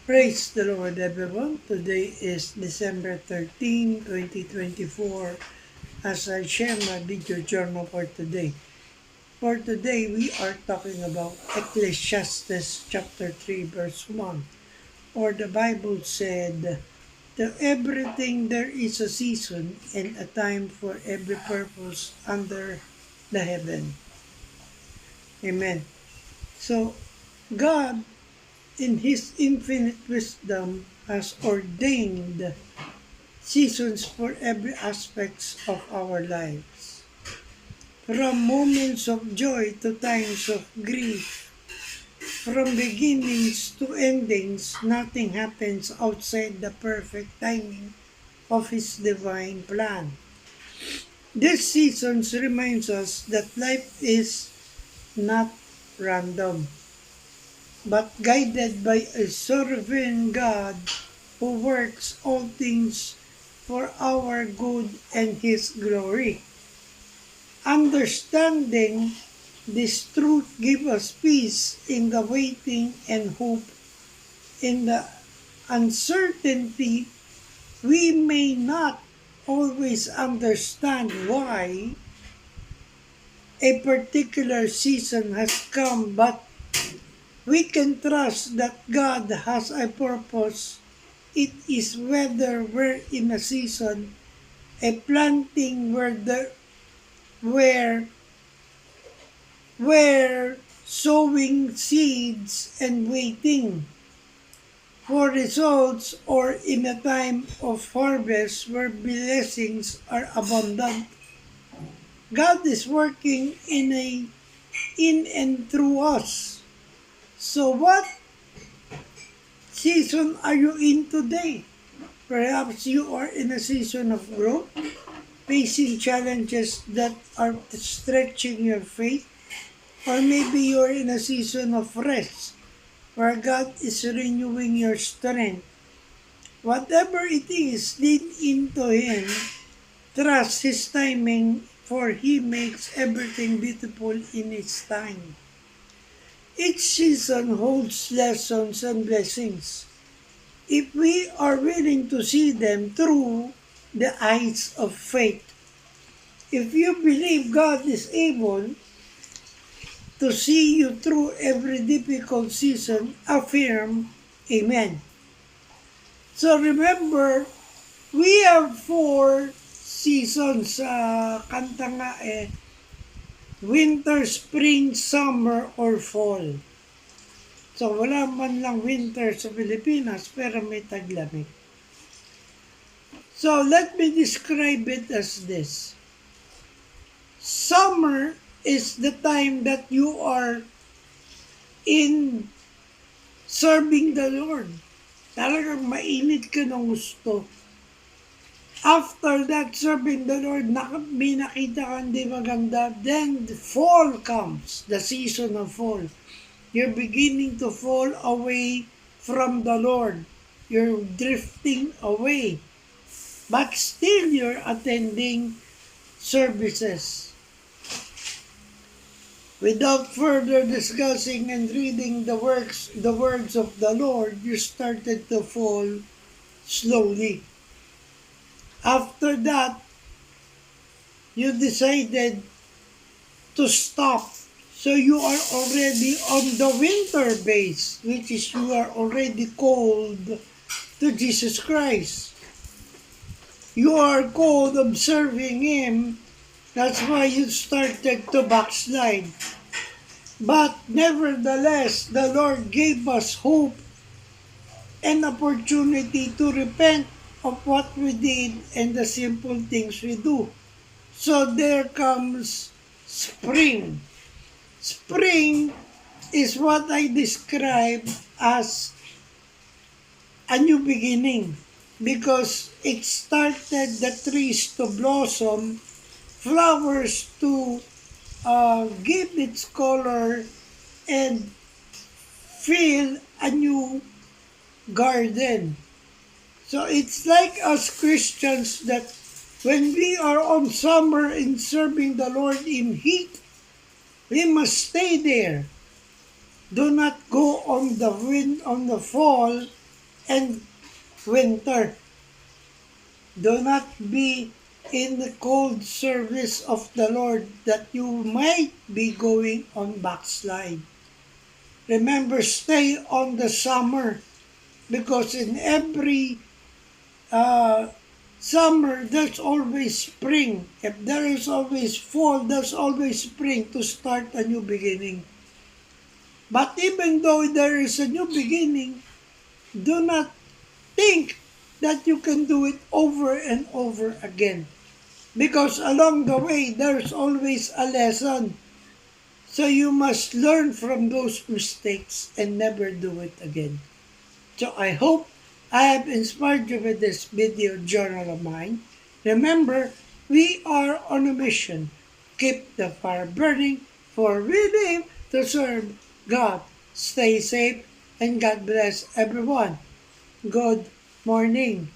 Praise the Lord, everyone. Today is December 13, 2024, as I share my video journal for today. For today, we are talking about Ecclesiastes chapter 3, verse 1. Or the Bible said, "To everything there is a season and a time for every purpose under the heaven." Amen. So, God in His infinite wisdom, has ordained seasons for every aspects of our lives. From moments of joy to times of grief, from beginnings to endings, nothing happens outside the perfect timing of His divine plan. These seasons reminds us that life is not random, but guided by a sovereign God who works all things for our good and His glory. Understanding this truth gives us peace in the waiting and hope in the uncertainty. We may not always understand why a particular season has come, but we can trust that God has a purpose. It is whether we're in a season, a planting where we're sowing seeds and waiting for results, or in a time of harvest where blessings are abundant. God is working in and through us. So what season are you in today? Perhaps you are in a season of growth, facing challenges that are stretching your faith, or maybe you're in a season of rest, where God is renewing your strength. Whatever it is, lean into Him, trust His timing, for He makes everything beautiful in its time. Each season holds lessons and blessings, if we are willing to see them through the eyes of faith. If you believe God is able to see you through every difficult season, affirm Amen. So remember, we have four seasons sa kanta nga winter, spring, summer, or fall. So wala man lang winter sa Pilipinas, pero may taglamig. So let me describe it as this. Summer is the time that you are in serving the Lord. Talagang mainit ka ng gusto. After that, serving the Lord, may nakita ka hindi maganda, then the fall comes, the season of fall. You're beginning to fall away from the Lord. You're drifting away. But still, you're attending services. Without further discussing and reading the words of the Lord, you started to fall slowly. After that, you decided to stop. So you are already on the winter base, which is you are already called to Jesus Christ. You are called of serving Him. That's why you started to backslide. But nevertheless, the Lord gave us hope and opportunity to repent of what we did and the simple things we do. So there comes spring. Spring is what I describe as a new beginning, because it started the trees to blossom, flowers to give its color, and feel a new garden. So it's like us Christians that when we are on summer in serving the Lord in heat, we must stay there. Do not go on the wind on the fall, and winter. Do not be in the cold service of the Lord that you might be going on backslide. Remember, stay on the summer because in every uh, summer, there's always spring. If there is always fall, there's always spring to start a new beginning. But even though there is a new beginning, do not think that you can do it over and over again. Because along the way, there's always a lesson. So you must learn from those mistakes and never do it again. So I hope I have inspired you with this video journal of mine. Remember, we are on a mission. Keep the fire burning, for we live to serve God. Stay safe and God bless everyone. Good morning.